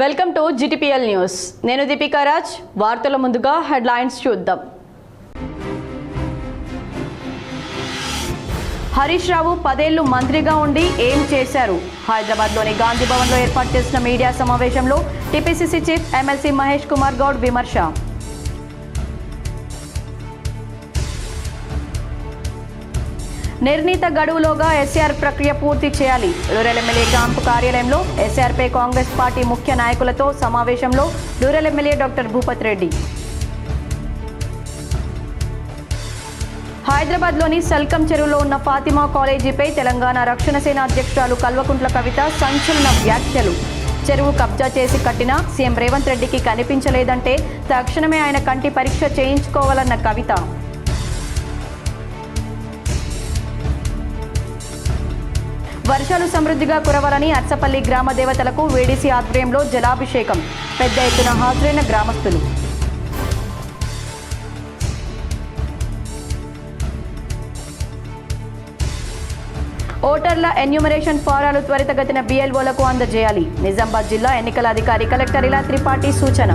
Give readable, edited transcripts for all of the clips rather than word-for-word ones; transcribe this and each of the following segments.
Welcome to GTPL news. నేను దీపికా రాజ్. వార్తల ముందుగా హెడ్లైన్స్ చూద్దాం. హరీష్ రావు 10 ఏళ్లు మంత్రిగా ఉండి ఏం చేశారు? హైదరాబాద్లోని గాంధీ భవన్లో ఏర్పాటు చేసిన మీడియా సమావేశంలో TPCC chief MLC Mahesh Kumar Goud విమర్శ. నిర్ణీత గడువులోగా ఎస్ఆర్ ప్రక్రియ పూర్తి చేయాలి. రూరల్ ఎమ్మెల్యే క్యాంపు కార్యాలయంలో ఎస్ఆర్పై కాంగ్రెస్ పార్టీ ముఖ్య నాయకులతో సమావేశంలో rural MLA doctor Bhupath Reddy. హైదరాబాద్లోని సల్కం చెరువులో ఉన్న ఫాతిమా కాలేజీపై తెలంగాణ రక్షణ సేన అధ్యక్షురాలు కల్వకుంట్ల కవిత సంచలన వ్యాఖ్యలు. చెరువు కబ్జా చేసి కట్టినా సీఎం రేవంత్ రెడ్డికి కనిపించలేదంటే తక్షణమే ఆయన కంటి పరీక్ష చేయించుకోవాలన్న కవిత. వర్షాలు సమృద్ధిగా కురవాలని అర్సపల్లి గ్రామ దేవతలకు వీడీసీ ఆధ్వర్యంలో జలాభిషేకం. పెద్ద ఎత్తున హాజరైన గ్రామస్తులు. ఓటర్ల ఎన్యూమరేషన్ ఫారాలు త్వరితగతిన BLOలకు అందజేయాలి. నిజామాబాద్ జిల్లా ఎన్నికల అధికారి కలెక్టర్ ఇలా త్రిపాఠి సూచన.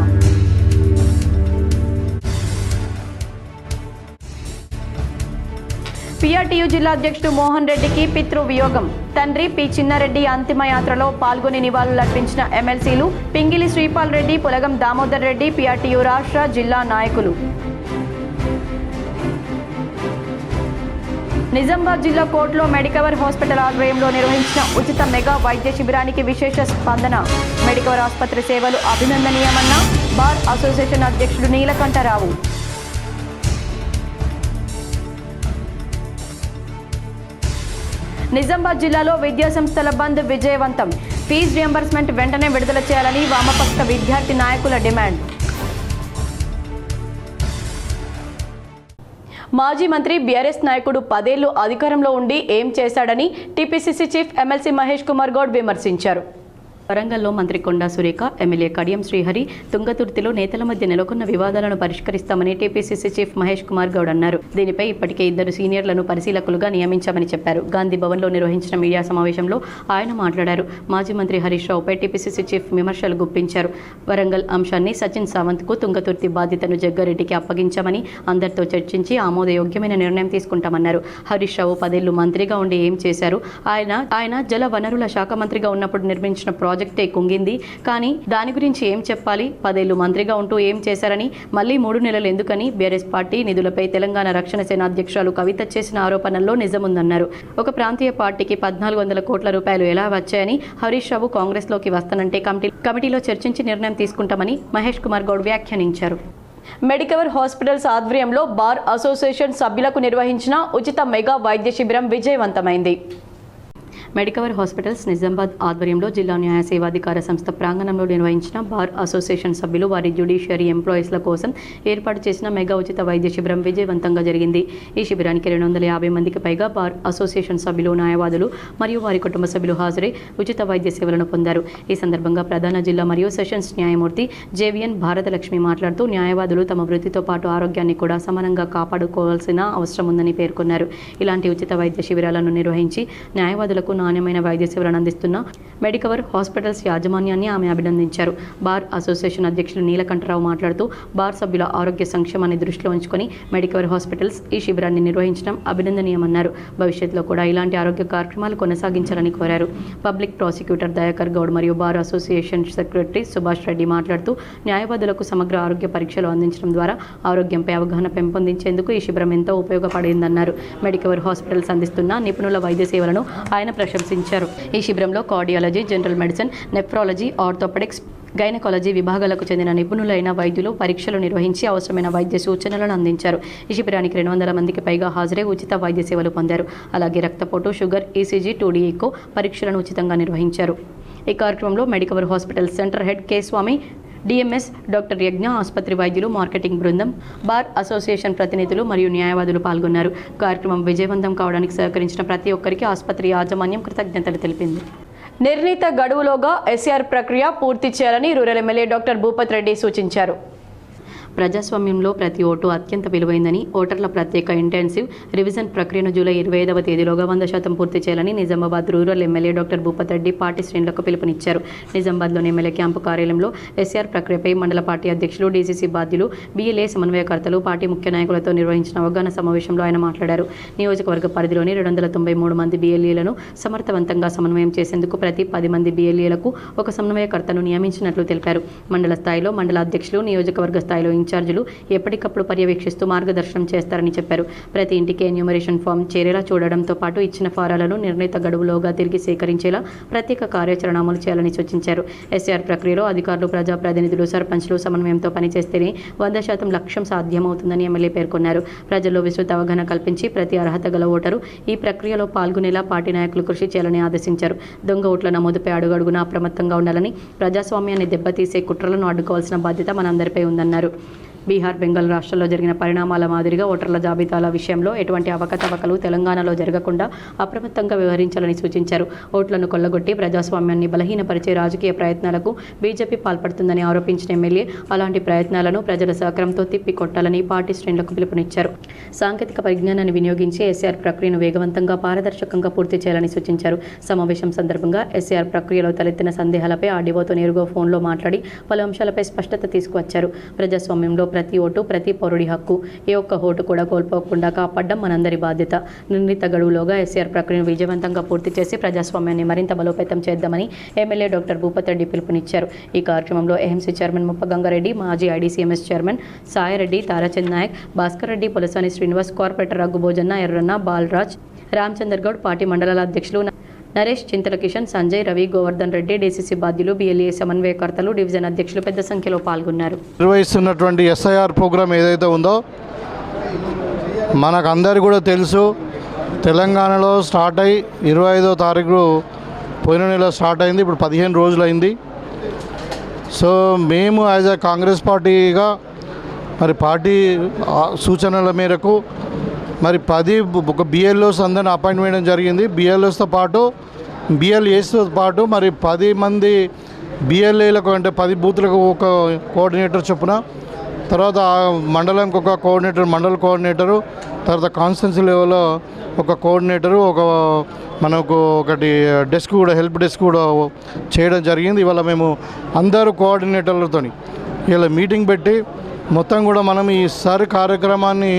PRTU జిల్లా అధ్యక్షుడు మోహన్ రెడ్డికి పితృవియోగం. తండ్రి పి చిన్నారెడ్డి అంతిమయాత్రలో పాల్గొని నివాళులర్పించిన ఎమ్మెల్సీలు పింగిలి శ్రీపాల్ రెడ్డి, పులగం దామోదర్ రెడ్డి, PRTU రాష్ట్ర జిల్లా నాయకులు. నిజామాబాద్ జిల్లా కోర్టులో మెడికవర్ హాస్పిటల్ ఆధ్వర్యంలో నిర్వహించిన ఉచిత మెగా వైద్య శిబిరానికి విశేష స్పందన. మెడికవర్ ఆసుపత్రి సేవలు అభినందనీయమన్న బార్ అసోసియేషన్ అధ్యక్షుడు నీలకంఠరావు. నిజామాబాద్ జిల్లాలో విద్యాసంస్థల బంద్ విజయవంతం. ఫీజు రియంబర్స్మెంట్ వెంటనే విడుదల చేయాలని వామపక్ష విద్యార్థి నాయకుల డిమాండ్. మాజీ మంత్రి బీఆర్ఎస్ నాయకుడు 10 ఏళ్లు అధికారంలో ఉండి ఏం చేశాడని TPCC chief MLC Mahesh Kumar Goud విమర్శించారు. వరంగల్లో మంత్రి కొండా సురేఖ, ఎమ్మెల్యే కడియం శ్రీహరి తుంగతుర్తిలో నేతల మధ్య నెలకొన్న వివాదాలను పరిష్కరిస్తామని టీపీసీసీ చీఫ్ మహేష్ కుమార్ గౌడ్ అన్నారు. దీనిపై ఇప్పటికే 2 సీనియర్లను పరిశీలకులుగా నియమించామని చెప్పారు. గాంధీ భవన్లో నిర్వహించిన మీడియా సమావేశంలో ఆయన మాట్లాడారు. మాజీ మంత్రి హరీష్ రావుపై టీపీసీసీ చీఫ్ విమర్శలు గుప్పించారు. వరంగల్ అంశాన్ని సచిన్ సావంత్కు, తుంగతుర్తి బాధ్యతను జగ్గారెడ్డికి అప్పగించామని అందరితో చర్చించి ఆమోదయోగ్యమైన నిర్ణయం తీసుకుంటామన్నారు. హరీష్ రావు 10 ఏళ్లు మంత్రిగా ఉండి ఏం చేశారు? ఆయన జల వనరుల శాఖ మంత్రిగా ఉన్నప్పుడు నిర్మించిన ప్రాజెక్టే కుంగింది. కానీ దాని గురించి ఏం చెప్పాలి? 10 ఏళ్లు మంత్రిగా ఉంటూ ఏం చేశారని, మళ్లీ 3 నెలలు ఎందుకని? బీఆర్ఎస్ పార్టీ నిధులపై తెలంగాణ రక్షణ సేన అధ్యక్షురాలు కవిత చేసిన ఆరోపణల్లో నిజముందన్నారు. ఒక ప్రాంతీయ పార్టీకి 1400 కోట్ల రూపాయలు ఎలా వచ్చాయని, హరీష్ రావు కాంగ్రెస్లోకి వస్తానంటే కమిటీలో చర్చించి నిర్ణయం తీసుకుంటామని మహేష్ కుమార్ గౌడ్ వ్యాఖ్యానించారు. మెడికవర్ హాస్పిటల్స్ ఆధ్వర్యంలో బార్ అసోసియేషన్ సభ్యులకు నిర్వహించిన ఉచిత మెగా వైద్య శిబిరం విజయవంతమైంది. మెడికవర్ హాస్పిటల్స్ నిజామాబాద్ ఆధ్వర్యంలో జిల్లా న్యాయ సేవాధికార సంస్థ ప్రాంగణంలో నిర్వహించిన బార్ అసోసియేషన్ సభ్యులు, వారి జ్యుడిషియరీ ఎంప్లాయీస్ల కోసం ఏర్పాటు చేసిన మెగా ఉచిత వైద్య శిబిరం విజయవంతంగా జరిగింది. ఈ శిబిరానికి 250 మందికి పైగా బార్ అసోసియేషన్ సభ్యులు, న్యాయవాదులు మరియు వారి కుటుంబ సభ్యులు హాజరై ఉచిత వైద్య సేవలను పొందారు. ఈ సందర్భంగా ప్రధాన జిల్లా మరియు సెషన్స్ న్యాయమూర్తి JVN భారతలక్ష్మి మాట్లాడుతూ న్యాయవాదులు తమ వృత్తితో పాటు ఆరోగ్యాన్ని కూడా సమానంగా కాపాడుకోవాల్సిన అవసరం ఉందని పేర్కొన్నారు. ఇలాంటి ఉచిత వైద్య శిబిరాలను నిర్వహించి న్యాయవాదులకు నాణ్యమైన వైద్య సేవలను అందిస్తున్న మెడికవర్ హాస్పిటల్స్ యాజమాన్యాన్ని ఆమె అభినందించారు. బార్ అసోసియేషన్ అధ్యక్షులు నీలకంఠరావు మాట్లాడుతూ బార్ సభ్యుల ఆరోగ్య సంక్షేమాన్ని దృష్టిలో ఉంచుకొని మెడికవర్ హాస్పిటల్స్ ఈ శిబిరాన్ని నిర్వహించడం అభినందనీయమన్నారు. భవిష్యత్తులో కూడా ఇలాంటి ఆరోగ్య కార్యక్రమాలు కొనసాగించాలని కోరారు. పబ్లిక్ ప్రాసిక్యూటర్ దయాకర్ గౌడ్ మరియు bar association secretary Subhash Reddy మాట్లాడుతూ న్యాయవాదులకు సమగ్ర ఆరోగ్య పరీక్షలు అందించడం ద్వారా ఆరోగ్యంపై అవగాహన పెంపొందించేందుకు ఈ శిబిరం ఎంతో ఉపయోగపడిందన్నారు. మెడికవర్ హాస్పిటల్స్ అందిస్తున్న నిపుణుల వైద్య సేవలను ఆయన ప్రశంసించారు. ఈ శిబిరంలో cardiology, general medicine, nephrology, orthopaedics, gynaecology విభాగాలకు చెందిన నిపుణులైన వైద్యులు పరీక్షలు నిర్వహించి అవసరమైన వైద్య సూచనలను అందించారు. ఈ శిబిరానికి 200 మందికి పైగా హాజరై ఉచిత వైద్య సేవలు పొందారు. అలాగే రక్తపోటు, షుగర్, ECG, 2D ఎకో పరీక్షలను ఉచితంగా నిర్వహించారు. ఈ కార్యక్రమంలో Medicover hospital centre head K. స్వామి, DMS డాక్టర్ యజ్ఞ, ఆసుపత్రి వైద్యులు, మార్కెటింగ్ బృందం, బార్ అసోసియేషన్ ప్రతినిధులు మరియు న్యాయవాదులు పాల్గొన్నారు. కార్యక్రమం విజయవంతం కావడానికి సహకరించిన ప్రతి ఒక్కరికి ఆసుపత్రి యాజమాన్యం కృతజ్ఞతలు తెలిపింది. నిర్ణీత గడువులోగా SR ప్రక్రియ పూర్తి చేయాలని rural MLA doctor Bhupath Reddy సూచించారు. ప్రజాస్వామ్యంలో ప్రతి ఓటు అత్యంత విలువైందని, ఓటర్ల ప్రత్యేక ఇంటెన్సివ్ రివిజన్ ప్రక్రియను జూలై 25వ తేదీలోగా 100% పూర్తి చేయాలని Nizamabad rural MLA doctor Bhupath Reddy party శ్రేణులకు పిలుపునిచ్చారు. నిజామాబాద్లోని ఎమ్మెల్యే క్యాంపు కార్యాలయంలో ఎస్ఆర్ ప్రక్రియపై మండల పార్టీ అధ్యక్షులు, డీసీసీ బాధ్యులు, BLA సమన్వయకర్తలు, పార్టీ ముఖ్య నాయకులతో నిర్వహించిన అవగాహన సమావేశంలో ఆయన మాట్లాడారు. నియోజకవర్గ పరిధిలోని 293 మంది BLAలను సమర్థవంతంగా సమన్వయం చేసేందుకు ప్రతి 10 మంది BLAలకు ఒక సమన్వయకర్తను నియమించినట్లు తెలిపారు. మండల స్థాయిలో మండల అధ్యక్షులు, నియోజకవర్గ స్థాయిలో ఇన్ఛార్జీలు ఎప్పటికప్పుడు పర్యవేక్షిస్తూ మార్గదర్శనం చేస్తారని చెప్పారు. ప్రతి ఇంటికి ఎన్యూమరేషన్ ఫామ్ చేరేలా చూడడంతో పాటు ఇచ్చిన ఫారాలను నిర్ణీత గడువులోగా తిరిగి సేకరించేలా ప్రత్యేక కార్యాచరణ అమలు చేయాలని సూచించారు. ఎస్ఆర్ ప్రక్రియలో అధికారులు, ప్రజాప్రతినిధులు, సర్పంచ్లు సమన్వయంతో పనిచేస్తేనే 100% లక్ష్యం సాధ్యమవుతుందని ఎమ్మెల్యే పేర్కొన్నారు. ప్రజల్లో విస్తృత అవగాహన కల్పించి ప్రతి అర్హత గల ఓటరు ఈ ప్రక్రియలో పాల్గొనేలా పార్టీ నాయకులు కృషి చేయాలని ఆదేశించారు. దొంగ ఓట్ల నమోదుపై అడుగడుగునా అప్రమత్తంగా ఉండాలని, ప్రజాస్వామ్యాన్ని దెబ్బతీసే కుట్రలను అడ్డుకోవాల్సిన బాధ్యత మనందరిపై ఉందన్నారు. బీహార్, బెంగాల్ రాష్ట్రాల్లో జరిగిన పరిణామాల మాదిరిగా ఓటర్ల జాబితాల విషయంలో ఎటువంటి అవకతవకలు తెలంగాణలో జరగకుండా అప్రమత్తంగా వ్యవహరించాలని సూచించారు. ఓట్లను కొల్లగొట్టి ప్రజాస్వామ్యాన్ని బలహీనపరిచే రాజకీయ ప్రయత్నాలకు బీజేపీ పాల్పడుతుందని ఆరోపించిన ఎమ్మెల్యే అలాంటి ప్రయత్నాలను ప్రజల సహకారంతో తిప్పికొట్టాలని పార్టీ శ్రేణులకు పిలుపునిచ్చారు. సాంకేతిక పరిజ్ఞానాన్ని వినియోగించి ఎస్ఆర్ ప్రక్రియను వేగవంతంగా, పారదర్శకంగా పూర్తి చేయాలని సూచించారు. సమావేశం సందర్భంగా ఎస్ఆర్ ప్రక్రియలో తలెత్తిన సందేహాలపై ఆర్డీఓతో నేరుగా ఫోన్లో మాట్లాడి పలు అంశాలపై స్పష్టత తీసుకువచ్చారు. ప్రజాస్వామ్యంలో ప్రతి ఓటు, ప్రతి పౌరుడి హక్కు. ఏ ఒక్క ఓటు కూడా కోల్పోకుండా కాపాడడం మనందరి బాధ్యత. నిర్ణీత గడువులోగా ఎస్ఆర్ ప్రక్రియను విజయవంతంగా పూర్తి చేసి ప్రజాస్వామ్యాన్ని మరింత బలోపేతం చేద్దామని ఎమ్మెల్యే డాక్టర్ భూపత్ రెడ్డి పిలుపునిచ్చారు. ఈ కార్యక్రమంలో ఏఎంసీ చైర్మన్ ముప్పగంగారెడ్డి, మాజీ IDCMS chairman Sai Reddy, Tarachand Nayak, Bhaskar Reddy, Polasani Srinivas, corporator Raghu Bhojanna, Erranna, Balaraj, Ramachandar Goud, party మండలాల అధ్యక్షులు నరేష్, చింతల కిషన్, సంజయ్, రవి, గోవర్ధన్ రెడ్డి, డీసీసీ బాధ్యులు, BLA సమన్వయకర్తలు, డివిజన్ అధ్యక్షులు పెద్ద సంఖ్యలో పాల్గొన్నారు. నిర్వహిస్తున్నటువంటి SIR ప్రోగ్రాం ఏదైతే ఉందో మనకందరి కూడా తెలుసు. తెలంగాణలో స్టార్ట్ అయ్యి 25వ తారీఖు పోయిన నెల స్టార్ట్ అయింది. ఇప్పుడు 15 రోజులు అయింది. సో మేము యాజ్ ఎ కాంగ్రెస్ పార్టీగా మరి పార్టీ సూచనల మేరకు మరి 10 BLOs అందరిని అపాయింట్మెంట్ చేయడం జరిగింది. BLOస్తో పాటు BLAస్తో పాటు మరి 10 మంది BLAలకు అంటే 10 బూత్లకు ఒక కోఆర్డినేటర్ చొప్పున, తర్వాత మండలంకి ఒక కోఆర్డినేటర్, మండల కోఆర్డినేటరు, తర్వాత కాన్స్టిట్యున్సీ లెవెల్లో ఒక కోఆర్డినేటరు, మనకు ఒకటి డెస్క్ కూడా, హెల్ప్ డెస్క్ కూడా చేయడం జరిగింది. ఇవాళ మేము అందరూ కోఆర్డినేటర్లతో ఇలా మీటింగ్ పెట్టి మొత్తం కూడా మనం ఈసారి కార్యక్రమాన్ని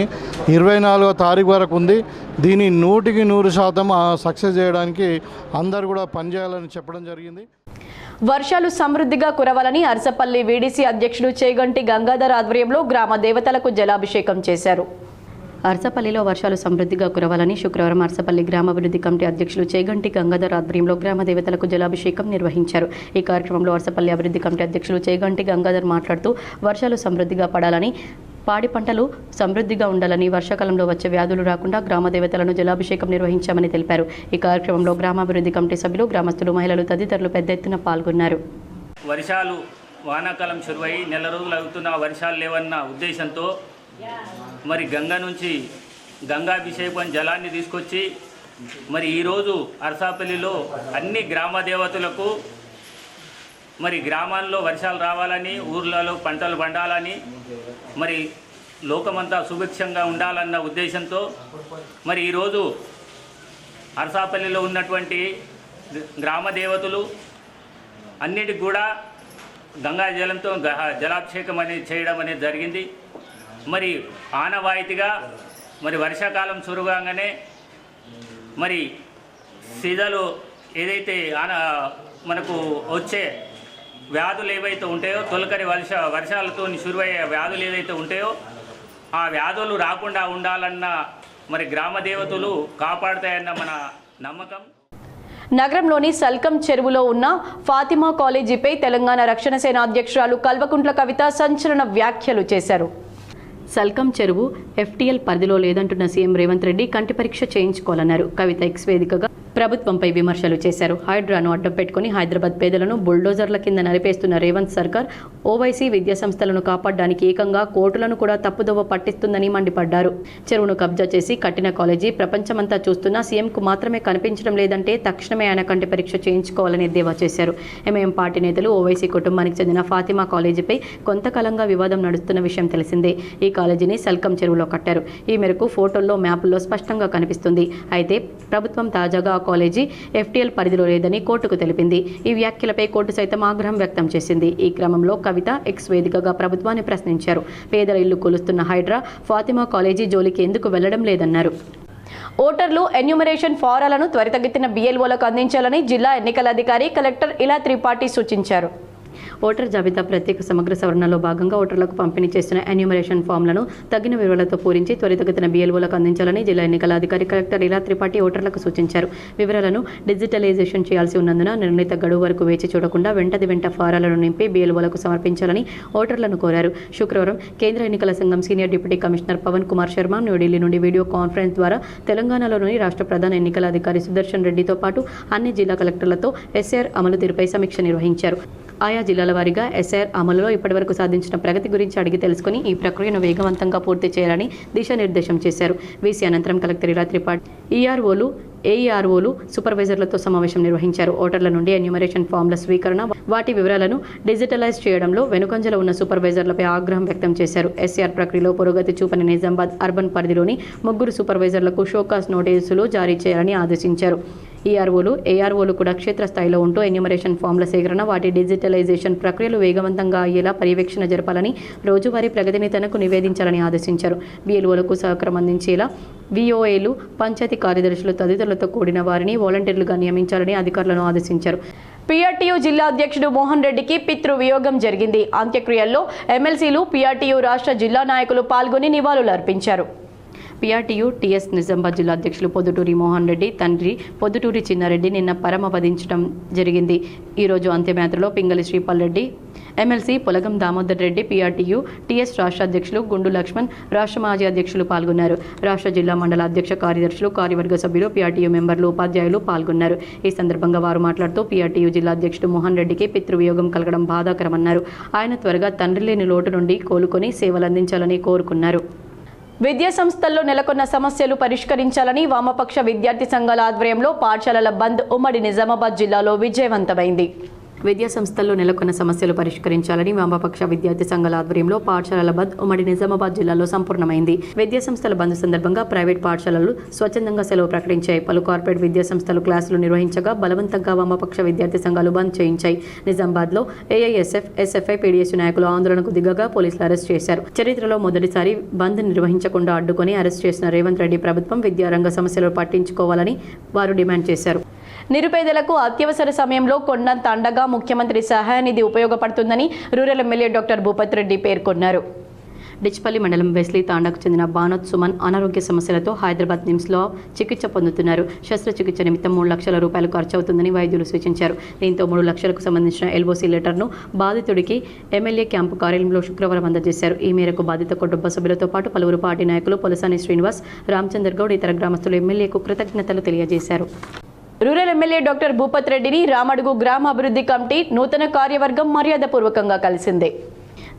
24వ తారీఖు వరకు ఉంది. దీన్ని 100% సక్సెస్ చేయడానికి అందరూ కూడా పనిచేయాలని చెప్పడం జరిగింది. వర్షాలు సమృద్ధిగా కురవాలని అర్సపల్లి VDC అధ్యక్షుడు చేగంటి గంగాధర్ ఆధ్వర్యంలో గ్రామ దేవతలకు జలాభిషేకం చేశారు. అర్సపల్లిలో వర్షాలు సమృద్ధిగా కురవాలని శుక్రవారం అర్సపల్లి గ్రామాభివృద్ధి కమిటీ అధ్యక్షులు చేగంటి గంగాధర్ ఆధ్వర్యంలో గ్రామ దేవతలకు జలాభిషేకం నిర్వహించారు. ఈ కార్యక్రమంలో అర్సపల్లి అభివృద్ధి కమిటీ అధ్యక్షులు చేగంటి గంగాధర్ మాట్లాడుతూ వర్షాలు సమృద్ధిగా పడాలని, పాడి పంటలు సమృద్ధిగా ఉండాలని, వర్షాకాలంలో వచ్చే వ్యాధులు రాకుండా గ్రామ దేవతలను జలాభిషేకం నిర్వహించామని తెలిపారు. ఈ కార్యక్రమంలో గ్రామాభివృద్ధి కమిటీ సభ్యులు, గ్రామస్తులు, మహిళలు తదితరులు పెద్ద ఎత్తున పాల్గొన్నారు. వర్షాలు వానాకాలం చురువై నెల రోజులు అవుతున్న వర్షాలు లేవన్న ఉద్దేశంతో మరి గంగ నుంచి గంగాభిషేకం జలాన్ని తీసుకొచ్చి మరి ఈరోజు అర్సాపల్లిలో అన్ని గ్రామ దేవతలకు మరి గ్రామాల్లో వర్షాలు రావాలని, ఊర్లలో పంటలు పండాలని, మరి లోకమంతా సుభిక్షంగా ఉండాలన్న ఉద్దేశంతో మరి ఈరోజు అర్సాపల్లిలో ఉన్నటువంటి గ్రామ దేవతలు అన్నిటికి కూడా గంగా జలంతో జలాభిషేకం అనేది చేయడం అనేది జరిగింది. మరి ఆనవాయితీగా మరి వర్షాకాలం చురుగానే మరి సీజన్లు ఏదైతే మనకు వచ్చే వ్యాధులు ఏవైతే ఉంటాయో, తొలకరి వర్షాలతో సురువయ్యే వ్యాధులు ఏదైతే ఉంటాయో ఆ వ్యాధులు రాకుండా ఉండాలన్న మరి గ్రామ దేవతలు కాపాడుతాయన్న మన నమ్మకం. నగరంలోని సల్కం చెరువులో ఉన్న ఫాతిమా కాలేజీపై తెలంగాణ రక్షణ సేన అధ్యక్షురాలు కల్వకుంట్ల కవిత సంచలన వ్యాఖ్యలు చేశారు. సల్కం చెరువు FTL పరిధిలో లేదంటున్న సీఎం రేవంత్ రెడ్డి కంటి పరీక్ష చేయించుకోవాలన్నారు. కవిత ఎక్స్ వేదికగా ప్రభుత్వంపై విమర్శలు చేశారు. హైడ్రాను అడ్డం పెట్టుకుని హైదరాబాద్ పేదలను బుల్డోజర్ల కింద నలిపేస్తున్న రేవంత్ సర్కార్ ఓవైసీ విద్యా సంస్థలను కాపాడడానికి ఏకంగా కోర్టులను కూడా తప్పుదోవ పట్టిస్తుందని మండిపడ్డారు. చెరువును కబ్జా చేసి కట్టిన కాలేజీ ప్రపంచమంతా చూస్తున్నా సీఎంకు మాత్రమే కనిపించడం లేదంటే తక్షణమే ఆయన కంటి పరీక్ష చేయించుకోవాలని ఎద్దేవా చేశారు. ఎంఐఎం పార్టీ నేతలు ఓవైసీ కుటుంబానికి చెందిన ఫాతిమా కాలేజీపై కొంతకాలంగా వివాదం నడుస్తున్న విషయం తెలిసిందే. ఈ కాలేజీని సల్కం చెరువులో కట్టారు. ఈ మేరకు ఫోటోల్లో మ్యాపుల్లో స్పష్టంగా కనిపిస్తుంది. అయితే ప్రభుత్వం తాజాగా కాలేజీ ఎఫ్టీఎల్ పరిధిలో లేదని కోర్టుకు తెలిపింది. ఈ వ్యాఖ్యలపై కోర్టు సైతం ఆగ్రహం వ్యక్తం చేసింది. ఈ క్రమంలో కవిత ఎక్స్ వేదికగా ప్రభుత్వాన్ని ప్రశ్నించారు. పేదల ఇల్లు కూలుస్తున్న హైడ్రా ఫాతిమా కాలేజీ జోలికి ఎందుకు వెళ్లడం లేదన్నారు. ఓటర్లు ఎన్యూమరేషన్ ఫారాలను త్వరితగతిన BLOలకు అందించాలని జిల్లా ఎన్నికల అధికారి కలెక్టర్ ఇలా త్రిపాఠి సూచించారు. ఓటర్ జాబితా ప్రత్యేక సమగ్ర సవరణలో భాగంగా ఓటర్లకు పంపిణీ చేసిన ఎన్యూమరేషన్ ఫామ్లను తగిన వివరాలతో పూరించి త్వరితగతిన BLOలకు అందించాలని జిల్లా ఎన్నికల అధికారి కలెక్టర్ ఇలా త్రిపాఠి ఓటర్లకు సూచించారు. వివరాలను డిజిటలైజేషన్ చేయాల్సి ఉన్నందున నిర్ణీత గడువు వరకు వేచి చూడకుండా వెంట ఫారాలను నింపి BLOలకు సమర్పించాలని ఓటర్లను కోరారు. శుక్రవారం కేంద్ర ఎన్నికల సంఘం senior deputy commissioner Pavan Kumar Sharma New Delhi నుండి వీడియో కాన్ఫరెన్స్ ద్వారా తెలంగాణలోని రాష్ట్ర ప్రధాన ఎన్నికల అధికారి సుదర్శన్ రెడ్డితో పాటు అన్ని జిల్లా కలెక్టర్లతో SR అమలు తీరుపై సమీక్ష నిర్వహించారు. ఆయా జిల్లాల వారీగా SR అమలులో ఇప్పటివరకు సాధించిన ప్రగతి గురించి అడిగి తెలుసుకుని ఈ ప్రక్రియను వేగవంతంగా పూర్తి చేయాలని దిశానిర్దేశం చేశారు. వీసీ అనంతరం కలెక్టర్ ఇలా త్రిపాఠి EROలు AEROలు సూపర్వైజర్లతో సమావేశం నిర్వహించారు. ఓటర్ల నుండి ఎన్యూమరేషన్ ఫామ్ల స్వీకరణ, వాటి వివరాలను డిజిటలైజ్ చేయడంలో వెనుకంజలో ఉన్న సూపర్వైజర్లపై ఆగ్రహం వ్యక్తం చేశారు. SR ప్రక్రియలో పురోగతి చూపని నిజామాబాద్ అర్బన్ పరిధిలోని 3 సూపర్వైజర్లకు షోకాస్ నోటీసులు జారీ చేయాలని ఆదేశించారు. EROలు AROలు కూడా క్షేత్రస్థాయిలో ఉంటూ ఎన్యూమరేషన్ ఫామ్ల సేకరణ, వాటి డిజిటలైజేషన్ ప్రక్రియలు వేగవంతంగా అయ్యేలా పర్యవేక్షణ జరపాలని, రోజువారీ ప్రగతిని తనకు నివేదించాలని ఆదేశించారు. BLOలకు సహకారం అందించేలా VOAలు, పంచాయతీ కార్యదర్శులు తదితరులతో కూడిన వారిని వాలంటీర్లుగా నియమించాలని అధికారులను ఆదేశించారు. PRTU జిల్లా అధ్యక్షుడు మోహన్ రెడ్డికి పితృవియోగం జరిగింది. అంత్యక్రియల్లో MLCలు, PRTU రాష్ట్ర జిల్లా నాయకులు పాల్గొని నివాళులు అర్పించారు. PRTU TS నిజామాబాద్ జిల్లా అధ్యక్షులు పొద్దుటూరి మోహన్ రెడ్డి తండ్రి పొద్దుటూరి చిన్నారెడ్డి నిన్న పరమపదించడం జరిగింది. ఈరోజు అంత్యయాత్రలో Pingali Sripal Reddy, MLC పొలగం Damodar Reddy, PRTU TS రాష్ట్ర అధ్యక్షులు గుండు లక్ష్మణ్, రాష్ట్ర మాజీ అధ్యక్షులు పాల్గొన్నారు. రాష్ట్ర జిల్లా మండల అధ్యక్ష కార్యదర్శులు, కార్యవర్గ సభ్యులు, PRTU మెంబర్లు, ఉపాధ్యాయులు పాల్గొన్నారు. ఈ సందర్భంగా వారు మాట్లాడుతూ PRTU జిల్లా అధ్యక్షుడు మోహన్ రెడ్డికి పితృవియోగం కలగడం బాధాకరమన్నారు. ఆయన త్వరగా తండ్రి లేని లోటు నుండి కోలుకొని సేవలందించాలని కోరుకున్నారు. విద్యా సంస్థల్లో నెలకొన్న సమస్యలు పరిష్కరించాలని వామపక్ష విద్యార్థి సంఘాల ఆధ్వర్యంలో పాఠశాలల బంద్ ఉమ్మడి నిజామాబాద్ జిల్లాలో విజయవంతమైంది. విద్యా సంస్థల్లో నెలకొన్న సమస్యలు పరిష్కరించాలని వామపక్ష విద్యార్థి సంఘాల ఆధ్వర్యంలో పాఠశాలల బంద్ ఉమ్మడి నిజామాబాద్ జిల్లాలో సంపూర్ణమైంది. విద్యా సంస్థల బంద్ సందర్భంగా ప్రైవేట్ పాఠశాలలు స్వచ్ఛందంగా సెలవు ప్రకటించాయి. పలు కార్పొరేట్ విద్యా సంస్థలు క్లాసులు నిర్వహించగా బలవంతంగా వామపక్ష విద్యార్థి సంఘాలు బంద్ చేయించాయి. నిజామాబాద్లో AISF, SFI, PDSU నాయకులు ఆందోళనకు దిగగా పోలీసులు అరెస్ట్ చేశారు. చరిత్రలో మొదటిసారి బంద్ నిర్వహించకుండా అడ్డుకొని అరెస్ట్ చేసిన రేవంత్ రెడ్డి ప్రభుత్వం విద్యారంగ సమస్యలు పట్టించుకోవాలని వారు డిమాండ్ చేశారు. నిరుపేదలకు అత్యవసర సమయంలో కొండంత అండగా ముఖ్యమంత్రి సహాయ నిధి ఉపయోగపడుతుందని rural MLA doctor Bhupath Reddy పేర్కొన్నారు. డిచ్పల్లి మండలం వెస్లీ తాండాకు చెందిన బానోత్ సుమన్ అనారోగ్య సమస్యలతో హైదరాబాద్ నిమ్స్లో చికిత్స పొందుతున్నారు. శస్త్రచికిత్స నిమిత్తం 3 లక్షల రూపాయలు ఖర్చు అవుతుందని వైద్యులు సూచించారు. దీంతో 3 లక్షలకు సంబంధించిన LOC లెటర్ను బాధితుడికి ఎమ్మెల్యే క్యాంపు కార్యాలయంలో శుక్రవారం అందజేశారు. ఈ మేరకు బాధిత కుటుంబ సభ్యులతో పాటు పలువురు పార్టీ నాయకులు పొలసాని శ్రీనివాస్, రామచందర్ గౌడ్, ఇతర గ్రామస్తులు ఎమ్మెల్యేకు కృతజ్ఞతలు తెలియజేశారు. రూరల్ ఎమ్మెల్యే డాక్టర్ భూపత్ రెడ్డిని రామడుగు గ్రామ అభివృద్ధి కమిటీ నూతన కార్యవర్గం మర్యాదపూర్వకంగా కలిసింది.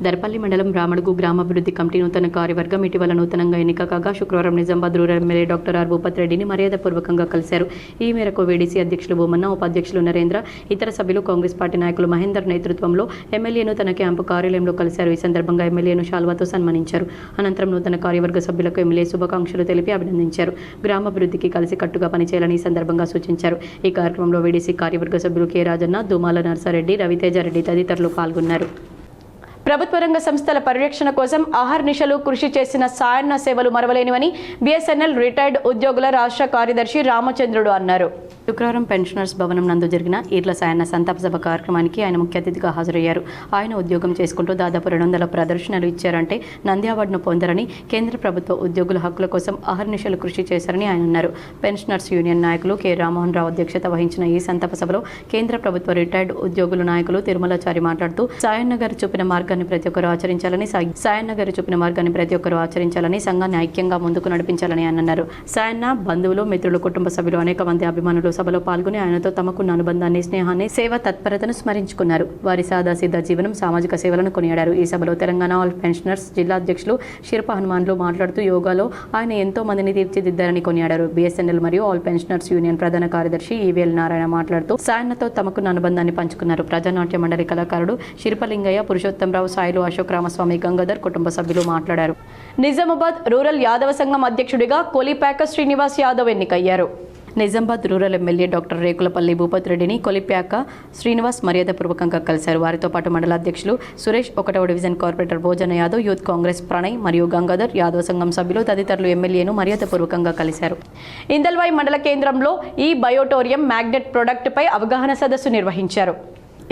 దర్పల్లి మండలం రామడుగు గ్రామాభివృద్ధి కమిటీ నూతన కార్యవర్గం ఇటీవల నూతనంగా ఎన్నిక కాగా శుక్రవారం Nizamabad rural MLA doctor Bhupat రెడ్డిని మర్యాదపూర్వకంగా కలిశారు. ఈ మేరకు VDC అధ్యక్షులు భూమన్న, ఉపాధ్యక్షులు నరేంద్ర, ఇతర సభ్యులు, కాంగ్రెస్ పార్టీ నాయకులు మహేందర్ నేతృత్వంలో ఎమ్మెల్యేను తన క్యాంపు కార్యాలయంలో కలిశారు. ఈ సందర్భంగా ఎమ్మెల్యేను శాల్వాతో సన్మానించారు. అనంతరం నూతన కార్యవర్గ సభ్యులకు ఎమ్మెల్యే శుభాకాంక్షలు తెలిపి అభినందించారు. గ్రామాభివృద్ధికి కలిసి కట్టుగా పనిచేయాలని ఈ సందర్భంగా సూచించారు. ఈ కార్యక్రమంలో VDC కార్యవర్గ సభ్యులు K రాజన్న, దుమాల నర్సారెడ్డి, రవితేజారెడ్డి తదితరులు పాల్గొన్నారు. ప్రభుత్వ రంగ సంస్థల పరిరక్షణ కోసం అహర్నిశలు కృషి చేసిన సాయన్న సేవలు మరవలేనివని BSNL రిటైర్డ్ ఉద్యోగుల రాష్ట్ర కార్యదర్శి రామచంద్రుడు అన్నారు. శుక్రవారం పెన్షనర్స్ భవనం నందు జరిగిన ఈర్ల సాయన్న సంతాప సభ కార్యక్రమానికి ఆయన ముఖ్య అతిథిగా హాజరయ్యారు. ఆయన ఉద్యోగం చేసుకుంటూ దాదాపు 200 ప్రదర్శనలు ఇచ్చారంటే నంది అవార్డును పొందరని, కేంద్ర ప్రభుత్వ ఉద్యోగుల హక్కుల కోసం అహర్నిశలు కృషి చేశారని ఆయన అన్నారు. పెన్షనర్స్ యూనియన్ నాయకులు K రామ్మోహన్ రావు అధ్యక్షత వహించిన ఈ సంతాప సభలో కేంద్ర ప్రభుత్వ రిటైర్డ్ ఉద్యోగుల నాయకులు తిరుమలాచారి మాట్లాడుతూ సాయన్న గారు చూపిన మార్గాన్ని ప్రతి ఒక్కరూ ఆచరించాలని, సాయన్న గారు చూపిన మార్గాన్ని ప్రతి ఒక్కరూ ఆచరించాలని, సంఘాన్ని ఐక్యంగా ముందుకు నడిపించాలని ఆయన అన్నారు. సాయన్న బంధువులు, మిత్రులు, కుటుంబ సభ్యులు, అనేక మంది అభిమానులు సభలో పాల్గొని ఆయనతో తమకున్న అనుబంధాన్ని, స్నేహాన్ని, సేవ తత్పరతను స్మరించుకున్నారు. వారి సాదాసీదా జీవనం, సామాజిక సేవలను కొనియాడారు. ఈ సభలో తెలంగాణ ఆల్ పెన్షనర్స్ జిల్లా అధ్యక్షులు శిల్ప హనుమాన్లు మాట్లాడుతూ యోగాలో ఆయన ఎంతో మందిని తీర్చిదిద్దారని కొనియాడారు. BSNL మరియు ఆల్ పెన్షనర్స్ యూనియన్ ప్రధాన కార్యదర్శి ఈవేల్ నారాయణ మాట్లాడుతూ సాయన్నతో తమకున్న అనుబంధాన్ని పంచుకున్నారు. ప్రజానాట్య మండలి కళాకారుడు శిల్పలింగయ్య, పురుషోత్తంరావు, సాయిలు, అశోక్, రామస్వామి, గంగాధర్ కుటుంబ సభ్యులు మాట్లాడారు. నిజామాబాద్ రూరల్ యాదవ సంఘం అధ్యక్షుడిగా కొలిపాక శ్రీనివాస్ యాదవ్ ఎన్నికయ్యారు. Nizamabad rural MLA doctor Rekulapalli Bhupat రెడ్డిని కొలిపాక శ్రీనివాస్ మర్యాదపూర్వకంగా కలిశారు. వారితో పాటు మండల అధ్యక్షులు సురేష్, 1వ డివిజన్ కార్పొరేటర్ భోజన యాదవ్, యూత్ కాంగ్రెస్ ప్రణయ్ మరియు గంగాధర్, యాదవ సంఘం సభ్యులు తదితరులు ఎమ్మెల్యేను మర్యాదపూర్వకంగా కలిశారు. ఇందల్వాయి మండల కేంద్రంలో ఈ బయోటోరియం మ్యాగ్నెట్ ప్రొడక్ట్పై అవగాహన సదస్సు నిర్వహించారు.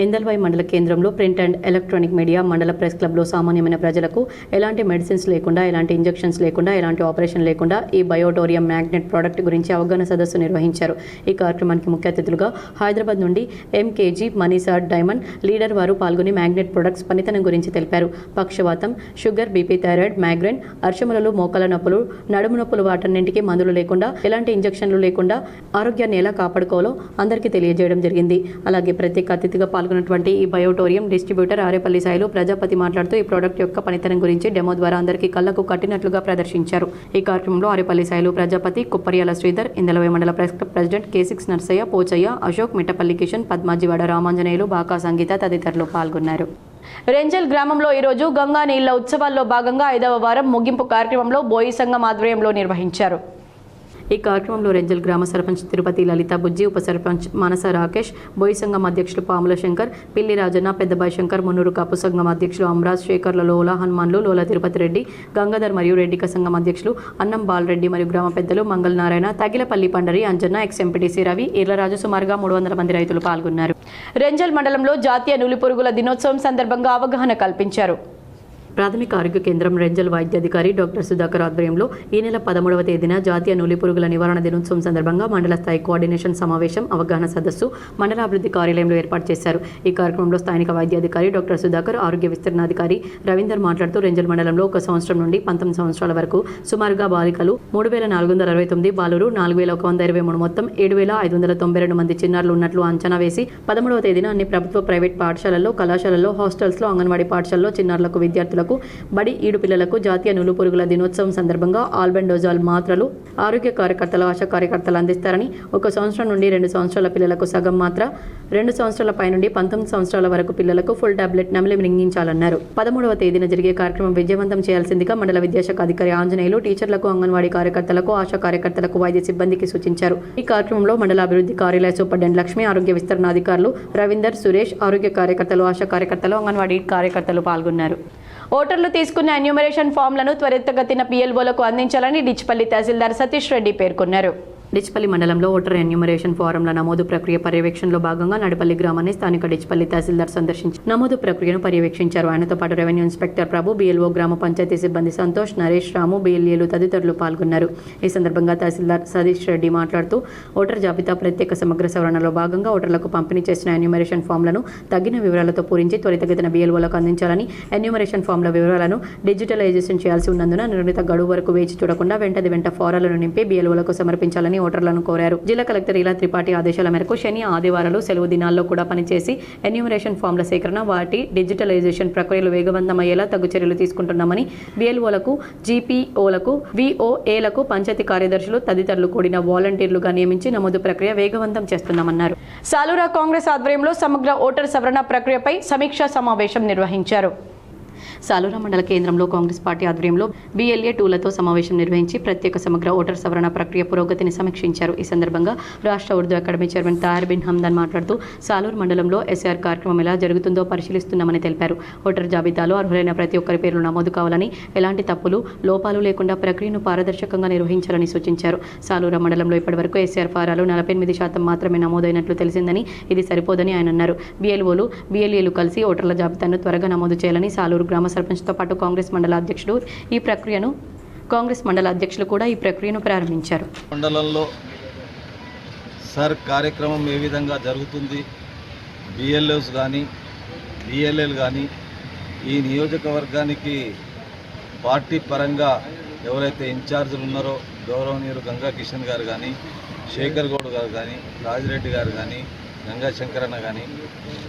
ఇందల్వాయి మండల కేంద్రంలో ప్రింట్ అండ్ ఎలక్ట్రానిక్ మీడియా మండల ప్రెస్ క్లబ్లో సామాన్యమైన ప్రజలకు ఎలాంటి మెడిసిన్స్ లేకుండా, ఎలాంటి ఇంజెక్షన్స్ లేకుండా, ఎలాంటి ఆపరేషన్ లేకుండా ఈ బయోటోరియం మ్యాగ్నెట్ ప్రోడక్ట్ గురించి అవగాహన సదస్సు నిర్వహించారు. ఈ కార్యక్రమానికి ముఖ్య అతిథులుగా హైదరాబాద్ నుండి MKG మనీసా డైమండ్ లీడర్ వారు పాల్గొని మ్యాగ్నెట్ ప్రొడక్ట్స్ పనితనం గురించి తెలిపారు. పక్షవాతం, షుగర్, BP, థైరాయిడ్, మైగ్రేన్, అర్షములలు, మోకాల నొప్పులు, నడుము నొప్పులు వాటన్నింటికి మందులు లేకుండా, ఎలాంటి ఇంజెక్షన్లు లేకుండా ఆరోగ్యాన్ని ఎలా కాపాడుకోవాలో అందరికీ తెలియజేయడం జరిగింది. అలాగే ప్రత్యేక అతిథిగా పాల్గొన్నటువంటి ఈ బయోటోరియం డిస్ట్రిబ్యూటర్ ఆరేపల్లి సాయిలు ప్రజాపతి మాట్లాడుతూ ఈ ప్రోడక్ట్ యొక్క పనితనం గురించి డెమో ద్వారా అందరికీ కళ్లకు కట్టినట్లుగా ప్రదర్శించారు. ఈ కార్యక్రమంలో ఆరేపల్లి సాయిలు ప్రజాపతి, కుప్పర్యాల శ్రీధర్, ఇందలవాయి మండల press club president K6 Narsaiah, Pochaiah, Ashok, Mittapalli Kishan, Padmajiwada Ramanjaneyulu, Baka Sangeetha తదితరులు పాల్గొన్నారు. రెంజల్ గ్రామంలో ఈరోజు గంగా నీళ్ల ఉత్సవాల్లో భాగంగా 5వ వారం ముగింపు కార్యక్రమంలో బోయి సంఘం ఆధ్వర్యంలో నిర్వహించారు. ఈ కార్యక్రమంలో రెంజల్ గ్రామ సర్పంచ్ తిరుపతి లలిత బుజ్జి, ఉప సర్పంచ్ మనస రాకేష్, బోయి సంఘం అధ్యక్షులు పాముల శంకర్, పిల్లి రాజన్న, పెద్దబాయి శంకర్, మున్నూరు కాపు సంఘం అధ్యక్షులు అమరాజ్, శేఖర్ల లోల హనుమాన్లు, లోల తిరుపతి రెడ్డి, గంగాధర్ మరియు రెడ్డిక సంఘం అధ్యక్షులు అన్నం బాలరెడ్డి మరియు గ్రామ పెద్దలు మంగళ నారాయణ, తగిలపల్లి పండరి, అంజన్న, XMPTC రవి, ఈర్లరాజు సుమారుగా 300 మంది రైతులు పాల్గొన్నారు. రెంజల్ మండలంలో జాతీయ నులిపురుగుల దినోత్సవం సందర్భంగా అవగాహన కల్పించారు. ప్రాథమిక ఆరోగ్య కేంద్రం రెంజల్ వైద్యాధికారి డాక్టర్ సుధాకర్ ఆధ్వర్యంలో ఈ నెల 13వ తేదీన జాతీయ నులిపురుగుల నివారణ దినోత్సవం సందర్భంగా మండల స్థాయి కోఆర్డినేషన్ సమావేశం, అవగాహన సదస్సు మండలాభివృద్ధి కార్యాలయంలో ఏర్పాటు చేశారు. ఈ కార్యక్రమంలో స్థానిక వైద్యాధికారి డాక్టర్ సుధాకర్, ఆరోగ్య విస్తరణాధికారి రవీందర్ మాట్లాడుతూ రెంజల్ మండలంలో 1 సంవత్సరం నుండి 19 సంవత్సరాల వరకు సుమారుగా బాలికలు 3469, బాలురు 4123, మొత్తం 7592 మంది చిన్నారులు ఉన్నట్లు అంచనా వేసి 13వ తేదీన అన్ని ప్రభుత్వ, ప్రైవేట్ పాఠశాలల్లో, కళాశాలల్లో, హాస్టల్స్లో, అంగన్వాడీ పాఠశాలలో చిన్నారులకు, విద్యార్థులకు, బడి ఈడు పిల్లలకు జాతీయ నులిపురుగుల దినోత్సవం సందర్భంగా ఆల్బెండోజాల్ మాత్రలు ఆరోగ్య కార్యకర్తలు, ఆశా కార్యకర్తలు అందిస్తారని, 1 సంవత్సరం నుండి 2 సంవత్సరాల పిల్లలకు సగం మాత్ర, 2 సంవత్సరాల పై నుండి 19 సంవత్సరాల వరకు పిల్లలకు ఫుల్ టాబ్లెట్ నమిలి మింగించాలన్నారు. 13వ తేదీన జరిగే కార్యక్రమం విజయవంతం చేయాల్సిందిగా మండల విద్యాశాఖ అధికారి ఆంజనేయులు టీచర్లకు, అంగన్వాడీ కార్యకర్తలకు, ఆశా కార్యకర్తలకు, వైద్య సిబ్బందికి సూచించారు. ఈ కార్యక్రమంలో మండల అభివృద్ధి కార్యాలయ సూపరింటెండెంట్ లక్ష్మి, ఆరోగ్య విస్తరణాధికారులు రవీందర్, సురేష్, ఆరోగ్య కార్యకర్తలు, ఆశా కార్యకర్తలు, అంగన్వాడీ కార్యకర్తలు పాల్గొన్నారు. ఓటర్లు తీసుకున్న ఎన్యూమరేషన్ ఫామ్లను త్వరితగతిన PLOలకు అందించాలని డిచ్పల్లి తహసీల్దార్ సతీష్ రెడ్డి పేర్కొన్నారు. డిచ్పల్లి మండలంలో ఓటర్ ఎన్యూమరేషన్ ఫారంల నమోదు ప్రక్రియ పర్యవేక్షణలో భాగంగా నడిపల్లి గ్రామాన్ని స్థానిక డిచ్పల్లి తహసీల్దార్ సందర్శించి నమోదు ప్రక్రియను పర్యవేక్షించారు. ఆయనతో పాటు రెవెన్యూ ఇన్స్పెక్టర్ ప్రభు, BLO, గ్రామ పంచాయతీ సిబ్బంది సంతోష్, నరేష్, రాము, BLAలు తదితరులు పాల్గొన్నారు. ఈ సందర్భంగా తహసీల్దార్ సతీష్ రెడ్డి మాట్లాడుతూ ఓటర్ జాబితా ప్రత్యేక సమగ్ర సవరణలో భాగంగా ఓటర్లకు పంపిణీ చేసిన ఎన్యూమరేషన్ ఫామ్లను తగిన వివరాలతో పూరించి త్వరితగతిన BLOలకు అందించాలని, ఎన్యూమరేషన్ ఫామ్ల వివరాలను డిజిటలైజేషన్ చేయాల్సి ఉన్నందున నిర్ణీత గడువు వరకు వేచి చూడకుండా వెంట ఫారాలను నింపి BLOలకు సమర్పించాలని ఓటర్లను కోరారు. జిల్లా కలెక్టర్ ఇలా త్రిపాఠి ఆదేశాల మేరకు శని, ఆదివారాలు, సెలవు దినాల్లో కూడా పనిచేసి ఎన్యూమరేషన్ ఫామ్ల సేకరణ, వాటి డిజిటలైజేషన్ ప్రక్రియలు వేగవంతమయ్యేలా తగు చర్యలు తీసుకుంటున్నామని BLOలకు, GPOలకు, VOAలకు పంచాయతీ కార్యదర్శులు తదితరులు కూడిన వాలంటీర్లుగా నియమించి నమోదు ప్రక్రియ వేగవంతం చేస్తున్నామన్నారు. సాలూరా కాంగ్రెస్ ఆధ్వర్యంలో సమగ్ర ఓటర్ సవరణ ప్రక్రియపై సమీక్షా సమావేశం నిర్వహించారు. సాలూరా మండల కేంద్రంలో కాంగ్రెస్ పార్టీ ఆధ్వర్యంలో BLA 2లతో సమావేశం నిర్వహించి ప్రత్యేక సమగ్ర ఓటర్ సవరణ ప్రక్రియ పురోగతిని సమీక్షించారు. ఈ సందర్భంగా రాష్ట్ర ఉర్దూ అకాడమీ చైర్మన్ తాహిర్ బిన్ హమ్దాన్ మాట్లాడుతూ సాలూరు మండలంలో SR కార్యక్రమం ఎలా జరుగుతుందో పరిశీలిస్తున్నామని తెలిపారు. ఓటర్ జాబితాలో అర్హులైన ప్రతి ఒక్కరి పేర్లు నమోదు కావాలని, ఎలాంటి తప్పులు, లోపాలు లేకుండా ప్రక్రియను పారదర్శకంగా నిర్వహించాలని సూచించారు. సాలూరా మండలంలో ఇప్పటివరకు SR ఫారాలు 48% మాత్రమే నమోదైనట్లు తెలిసిందని, ఇది సరిపోదని ఆయన అన్నారు. BLOలు, BLAలు కలిసి ఓటర్ల జాబితాను త్వరగా నమోదు చేయాలని సాలూరు గ్రామ సర్పంచ్తో పాటు కాంగ్రెస్ మండల అధ్యక్షులు కూడా ఈ ప్రక్రియను ప్రారంభించారు. మండలంలో సర్ కార్యక్రమం ఏ విధంగా జరుగుతుంది, BLOస్ కానీ BLAలు కానీ ఈ నియోజకవర్గానికి పార్టీ పరంగా ఎవరైతే ఇన్ఛార్జీలు ఉన్నారో గౌరవనీయులు గంగా కిషన్ గారు కానీ, శేఖర్ గౌడ్ గారు కానీ, రాజిరెడ్డి గారు కానీ, గంగా శంకరన్న కానీ,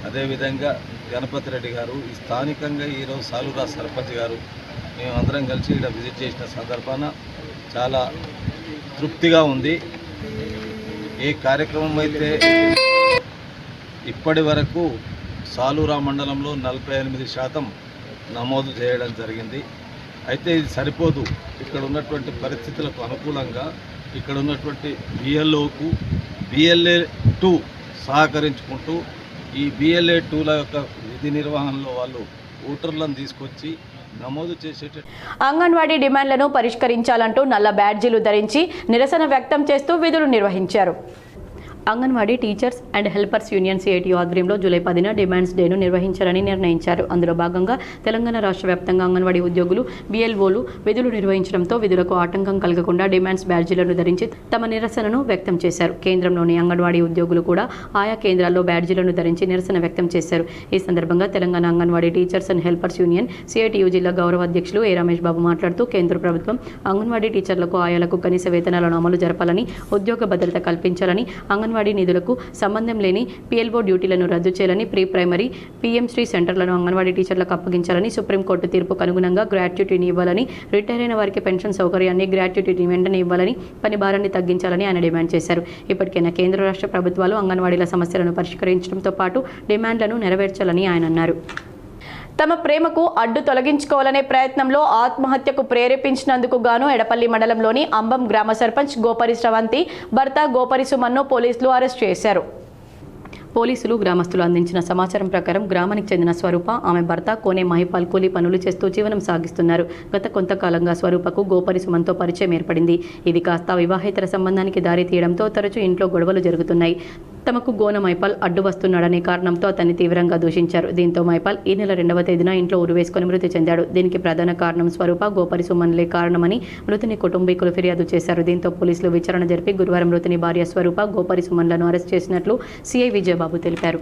అదేవిధంగా గణపతి రెడ్డి గారు, ఈ స్థానికంగా ఈరోజు సాలూరా సర్పంచ్ గారు మేమందరం కలిసి ఇక్కడ విజిట్ చేసిన సందర్భాన చాలా తృప్తిగా ఉంది. ఏ కార్యక్రమం అయితే ఇప్పటి వరకు సాలూరా మండలంలో 48% నమోదు చేయడం జరిగింది. అయితే ఇది సరిపోదు. ఇక్కడ ఉన్నటువంటి పరిస్థితులకు అనుకూలంగా ఇక్కడ ఉన్నటువంటి బిఎల్ఓకు BLA-2 సహకరించుకుంటూ ఈ BLA-2ల యొక్క విధి నిర్వహణలో వాళ్ళు ఓటర్లను తీసుకొచ్చి నమోదు చేసేట అంగన్వాడీ డిమాండ్లను పరిష్కరించాలంటూ నల్ల బ్యాడ్జీలు ధరించి నిరసన వ్యక్తం చేస్తూ విధులు నిర్వహించారు. Anganwadi teachers and helpers union CITU ఆధ్వర్యంలో జూలై 10న డిమాండ్స్ డేను నిర్వహించాలని నిర్ణయించారు. అందులో భాగంగా తెలంగాణ రాష్ట్ర వ్యాప్తంగా అంగన్వాడీ ఉద్యోగులు BLOలు విధులు నిర్వహించడంతో విధులకు ఆటంకం కలగకుండా డిమాండ్స్ బ్యాడ్జీలను ధరించి తమ నిరసనను వ్యక్తం చేశారు. కేంద్రంలోని అంగన్వాడీ ఉద్యోగులు కూడా ఆయా కేంద్రాల్లో బ్యాడ్జీలను ధరించి నిరసన వ్యక్తం చేశారు. ఈ సందర్భంగా Telangana anganwadi teachers and helpers union CITU జిల్లా గౌరవ అధ్యక్షులు ఏ రమేష్ బాబు మాట్లాడుతూ కేంద్ర ప్రభుత్వం అంగన్వాడీ టీచర్లకు ఆయాలకు కనీస వేతనాలను అమలు జరపాలని, ఉద్యోగ భద్రత కల్పించాలని, అంగన్వాడీ నిధులకు సంబంధం లేని PLO డ్యూటీలను రద్దు చేయాలని, ప్రీ ప్రైమరీ PM శ్రీ సెంటర్లను అంగన్వాడీ టీచర్లకు అప్పగించాలని, సుప్రీంకోర్టు తీర్పుకు అనుగుణంగా గ్రాట్యుటీని ఇవ్వాలని, రిటైర్ అయిన వారికి పెన్షన్ సౌకర్యాన్ని గ్రాట్యుటీని వెంటనే ఇవ్వాలని, పని భారాన్ని తగ్గించాలని ఆయన డిమాండ్ చేశారు. ఇప్పటికైనా కేంద్ర రాష్ట్ర ప్రభుత్వాలు అంగన్వాడీల సమస్యలను పరిష్కరించడంతో పాటు డిమాండ్లను నెరవేర్చాలని ఆయన అన్నారు. తమ ప్రేమకు అడ్డు తొలగించుకోవాలనే ప్రయత్నంలో ఆత్మహత్యకు ప్రేరేపించినందుకు గాను ఎడపల్లి మండలంలోని అంబం గ్రామ సర్పంచ్ గోపరి శ్రవంతి భర్త గోపరి సుమన్ను పోలీసులు అరెస్ట్ చేశారు. పోలీసులు గ్రామస్తులు అందించిన సమాచారం ప్రకారం గ్రామానికి చెందిన స్వరూప, ఆమె భర్త కోనే మహిపాల్ కూలీ పనులు చేస్తూ జీవనం సాగిస్తున్నారు. గత కొంతకాలంగా స్వరూపకు గోపరి సుమన్తో పరిచయం ఏర్పడింది. ఇది కాస్త వివాహేతర సంబంధానికి దారి తీయడంతో తరచూ ఇంట్లో గొడవలు జరుగుతున్నాయి. తమకు గోన మైపాల్ అడ్డు వస్తున్నాడనే కారణంతో అతన్ని తీవ్రంగా దూషించారు. దీంతో మైపాల్ ఈ నెల 2వ తేదీన ఇంట్లో ఉరివేసుకుని మృతి చెందాడు. దీనికి ప్రధాన కారణం స్వరూప, గోపరి సుమన్లే కారణమని మృతుని కుటుంబీకులు ఫిర్యాదు చేశారు. దీంతో పోలీసులు విచారణ జరిపి గురువారం మృతుని భార్య స్వరూప, గోపరి సుమన్లను అరెస్ట్ చేసినట్లు CI విజయబాబు తెలిపారు.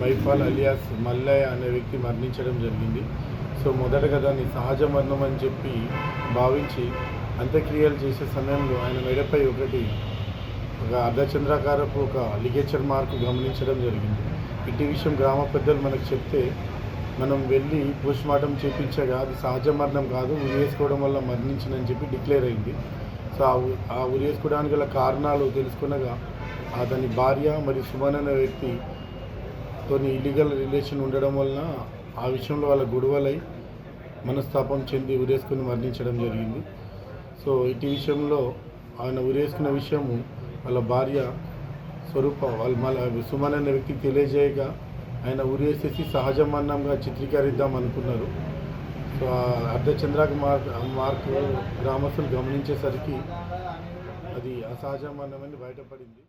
మైపాల్ అలియాస్ మల్లయ్య అనే వ్యక్తి మరణించడం జరిగింది. సో మొదటగా దాన్ని సహజ మరణం అని చెప్పి భావించి అంత్యక్రియలు చేసే సమయంలో ఆయన మెడపై ఒక అర్ధచంద్రాకారపు ఒక లిగేచర్ మార్కు గమనించడం జరిగింది. ఇటు విషయం గ్రామ పెద్దలు మనకు చెప్తే మనం వెళ్ళి పోస్ట్మార్టం చేయించగా అది సహజ మరణం కాదు, ఉరివేసుకోవడం వల్ల మరణించిందని చెప్పి డిక్లేర్ అయింది. సో ఆ ఉరివేసుకోవడానికి గల కారణాలు తెలుసుకునగా అతని భార్య మరియు సుమన్ అనే వ్యక్తితో ఇల్లీగల్ రిలేషన్ ఉండడం వలన ఆ విషయంలో వాళ్ళ గొడవలై మనస్తాపం చెంది ఉరేసుకుని మరణించడం జరిగింది. సో ఇటు విషయంలో ఆయన ఉరేసుకున్న విషయము వాళ్ళ భార్య స్వరూప వాళ్ళ సుమన్ అనే వ్యక్తికి తెలియజేయగా ఆయన ఉరేసేసి సహజ మరణంగా చిత్రీకరిద్దాం అనుకున్నారు. సో ఆ అర్ధచంద్రాక మార్కు గ్రామస్తులు గమనించేసరికి అది అసహజ మరణమని బయటపడింది.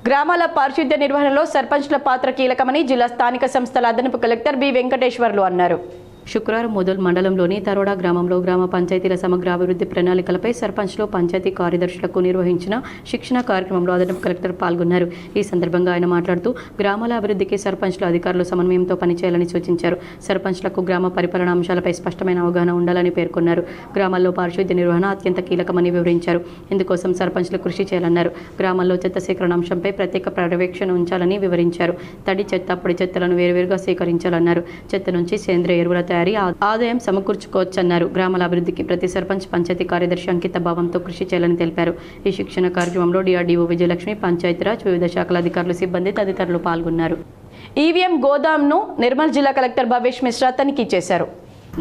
గ్రామాల పారిశుద్ధ్య నిర్వహణలో సర్పంచ్ల పాత్ర కీలకమని జిల్లా స్థానిక సంస్థల అదనపు కలెక్టర్ బి వెంకటేశ్వర్లు అన్నారు. శుక్రవారం మొదల్ మండలంలోని తరోడా గ్రామంలో గ్రామ పంచాయతీల సమగ్ర అభివృద్ధి ప్రణాళికలపై సర్పంచ్లు, పంచాయతీ కార్యదర్శులకు నిర్వహించిన శిక్షణ కార్యక్రమంలో అదనపు కలెక్టర్ పాల్గొన్నారు. ఈ సందర్భంగా ఆయన మాట్లాడుతూ గ్రామాల అభివృద్ధికి సర్పంచ్ల అధికారులు సమన్వయంతో పనిచేయాలని సూచించారు. సర్పంచ్లకు గ్రామ పరిపాలన అంశాలపై స్పష్టమైన అవగాహన ఉండాలని పేర్కొన్నారు. గ్రామాల్లో పారిశుద్ధ్య నిర్వహణ అత్యంత కీలకమని వివరించారు. ఇందుకోసం సర్పంచ్లు కృషి చేయాలన్నారు. గ్రామాల్లో చెత్త సేకరణ అంశంపై ప్రత్యేక పర్యవేక్షణ ఉంచాలని వివరించారు. తడి చెత్త, పొడి చెత్తలను వేరువేరుగా సేకరించాలన్నారు. చెత్త నుంచి సేంద్రియ ఎరువుల ఆదాయం సమకూర్చుకోవచ్చన్నారు. గ్రామాల అభివృద్ధికి ప్రతి సర్పంచ్, పంచాయతీ కార్యదర్శి అంకిత భావంతో కృషి చేయాలని తెలిపారు. ఈ శిక్షణ కార్యక్రమంలో DRDO విజయలక్ష్మి, పంచాయతీరాజ్, వివిధ శాఖల అధికారులు, సిబ్బంది తదితరులు పాల్గొన్నారు. EVM గోదాంను నిర్మల్ జిల్లా కలెక్టర్ భవేష్ మిశ్రా తనిఖీ చేశారు.